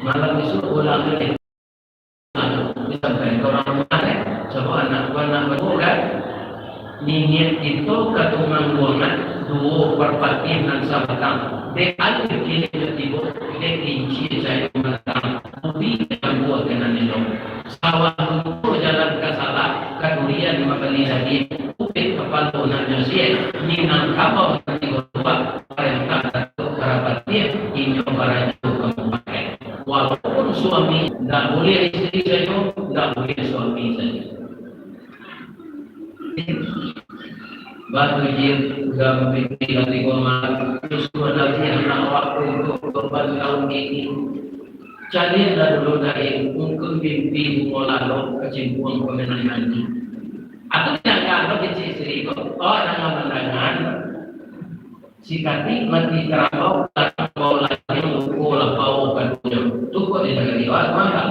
Malam itu ulang lagi. Sampai orang mana? Coba anak kan? Ningin itu ketungan buangan dua perpatian sabatang. Dek ada kini tiba dek inci saya matang. Tapi yang buat kena nilo. Sawah itu jalan ke salah kedurian membeli lagi. Upik kepala nanya sih. Ninang kapal tiga dua perintah satu perpatian ini barang itu kemakai. Walaupun suami tidak boleh istri saja, tidak boleh suami saja. Batu jil sudah memiliki ganti komat terus lagi anak waktu untuk korban tahun ini jadi dah dulu dari mungkin mimpi lalu kecimpungan kemenangan ini atau jangan kalau kecil istri orang menangan sikati mati terabau lagi mukul bau kadunya itu kok tidak diwat maka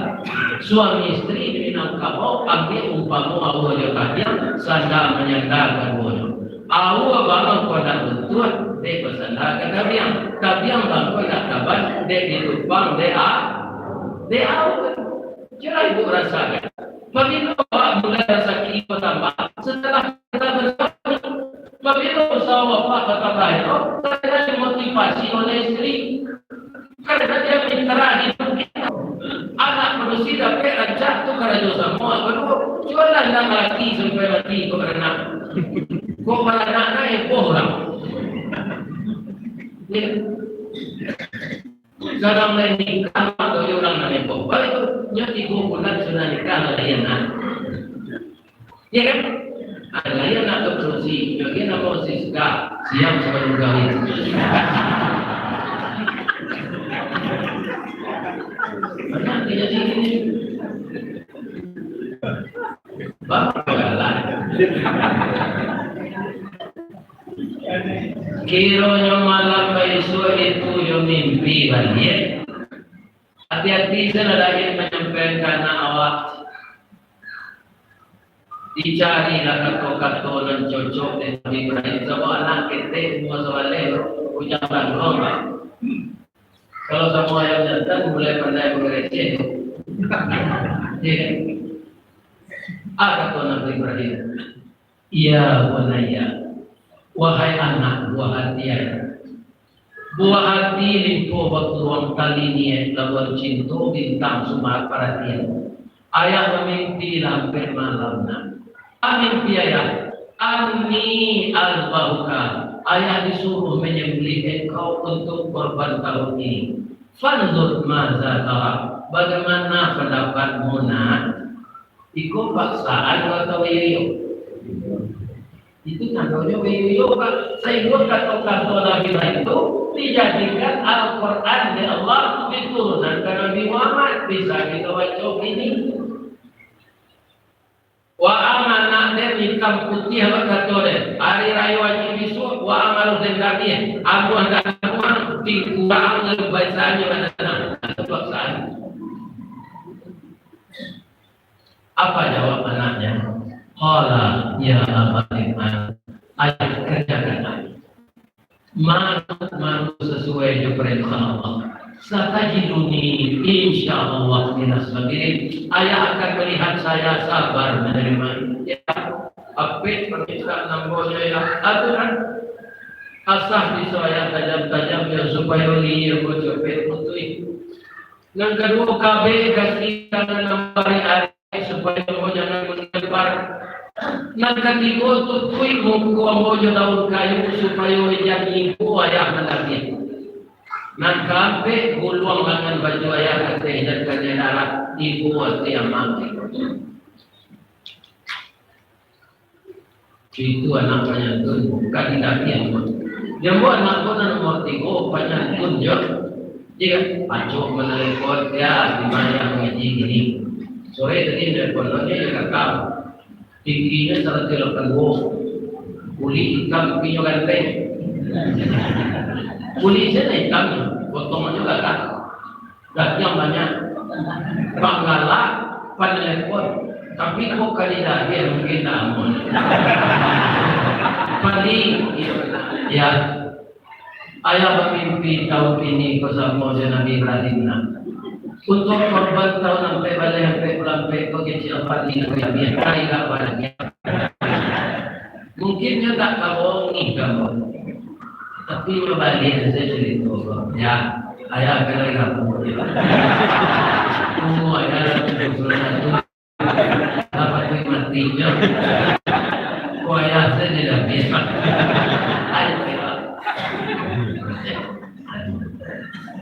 suami istri minang kabau ambil umpamu awal yang sanda menyandarkan bodoh. Awal bangun pada betul, dia bersandar ke tabiang bangun pada taban, dia ditupang, dia awal. Jangan ibu rasakan. Bila awak mulai rasa kini tambah, setelah kita bersama, bila usaha awak kata baik, saya dimotivasi oleh istri. Karena dia minta hidup kita. Anak manusia dapat ajak tu kerja semua. Kedua, jualan dah lagi sampai mati kau berenang. Kau berenang yang bohong. Sekarang lain nikah, atau orang lain bohong. Baik tu, nyati bukan sudah nikah lain nak. Ya kan? Lain nak terusik. Bagaimana kau siap sebelum kahwin. Banyak tidak ini. Bagaimana? Kiranya malam besok itu yo mimpi balik. Hati-hati saya lagi menyampaikan awak. Dicari lah kata-kata dan cocok dengan Ibrahim. Sebab anak kita semua soalnya ucapan rumah. Kalau semua yang datang mulai pandai mengereceh, ada kata Nabi Ibrahim, ya bunayya, wahai anak buah hati buah hati limpo waktu ruang kali ni lawan cinta bintang sumar perhatian. Ayah memimpi hampir malam nak, mimpi ayah, Ani al-Bahuka. Ayah disuruh menyembelih engkau untuk korban tahun ini. Fanzur maza tara. Bagaimana pendapatmu nak? Ikut paksaan atau wayo? Itu contohnya wayo pak. Saya buat kata-kata Nabi itu dijadikan Al-Quran di Allah diturunkan Nabi Muhammad. Bisa kita baca ini. Wa amanah dan hitam putih apa kata dia hari raya wajib besok wa amal zendani aku hendak kurang dikurang bacaannya mana paksaan. Apa jawab anaknya? Qala ya abadiman ayat kerjakan manut sesuai dengan perintah Allah. Satajiduni insyaallah minas sabirin. Ayah akan melihat saya sabar menerima. Ya, apit permintaan namanya ya. Aturan asah di saya tajam-tajam ya supaya liya ko cepet putih. Yang kedua KB kasih tangan hari supaya mo jangan menyebar. Yang ketiga tutui muku ambojo daun kayu supaya jadi ibu ayah mendapat. Nan kampe guluang dengan baju ayah kata dan kanyalara dibuat yang mati. Itu anak penyantun bukan tidak yang yang buat anak pun nomor 3 penyantun je. Jika pacuk menelepon ya di mana mengaji ini. Sore tadi teleponnya ya kakak. Tingginya 180. Kuli hitam pinyo ganteng. Polisi hitam, potongannya juga kan, yang banyak, Bangala, penelepon, tapi kok kali lagi mungkin namun, paling, ya, ayah bermimpi tahun ini bersama Nabi Ibrahim. Untuk korban tahun sampai balik sampai pulang kau kecil apa ni kau yang biar kali tak banyak. Mungkinnya tak kau ni kamu, tapi berbalik saya cerita ya. Ayah kena kamu dia. Semua ayah satu dapat matinya. Kau ayah saya tidak bisa. Ayah.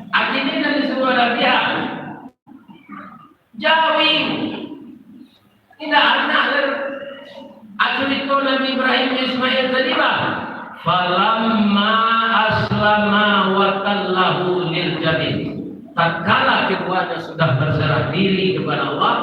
Akhirnya dari semua pihak jawing tidak anak cerita Nabi Ibrahim Ismail tadi bah. Falamma aslama wa tallahu lil jabin. Tatkala keduanya sudah berserah diri kepada Allah,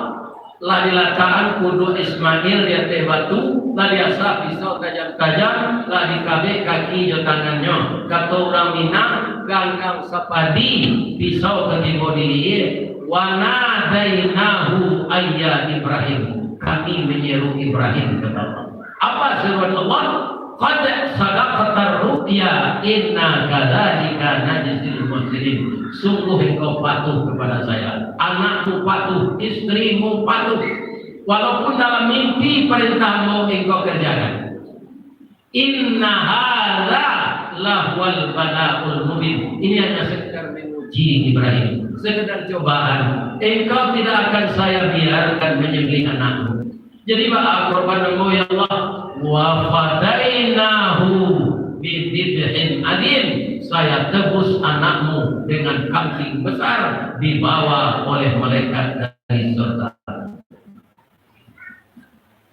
lah dilataan kudu Ismail di atas batu, lah diasah pisau tajam-tajam, lah dikabe kaki jo tangannya. Kata orang Minang, ganggang sapadi pisau kaki bodi dia. Wa nadainahu ayya Ibrahim. Kami menyeru Ibrahim kepada Allah. Apa seruan Allah? Qad sadaqatar ru'ya inna kadzalika najzil muslimin. Sungguh engkau patuh kepada saya. Anakmu patuh, istrimu patuh. Walaupun dalam mimpi perintahmu engkau kerjakan. Inna hadza lahwal bala'ul mubin. Ini hanya sekedar menguji Ibrahim, sekedar cobaan. Engkau tidak akan saya biarkan menyembelih anakmu. Jadi ba'a korbanmu ya Allah. Wa fadainahu bidibhin adin. Saya tebus anakmu dengan kambing besar dibawa oleh malaikat dari surga.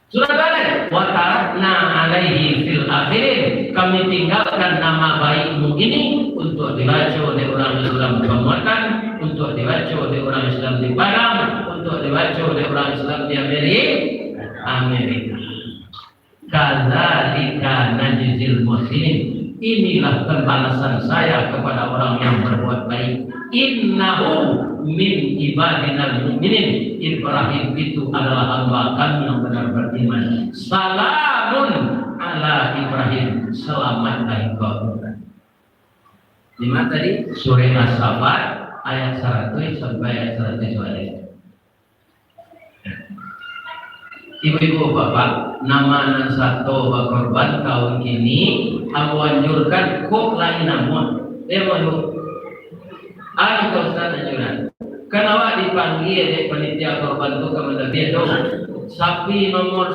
Surat balik. Wa tarakna alaihi fil akhirin. Kami tinggalkan nama baikmu ini untuk dibaca oleh orang Islam di Pembuatan, untuk dibaca oleh orang Islam di Padang, untuk dibaca oleh orang Islam di Amerika. Kadzalika najzil muhsinin. Inilah pembalasan saya kepada orang yang berbuat baik. Innahu min ibadinal mu'minin. Ibrahim itu adalah hamba kami yang benar beriman. Salamun ala Ibrahim. Selamatlah engkau. Di mana tadi? Surah As-Saffat ayat 100 sampai ayat 120. Ibu-ibu bapak, nama anak satu korban tahun ini aku anjurkan kok lain namun dia mau ada kau sana anjuran. Kenapa dipanggil panitia korban itu kepada dia dong? Sapi nomor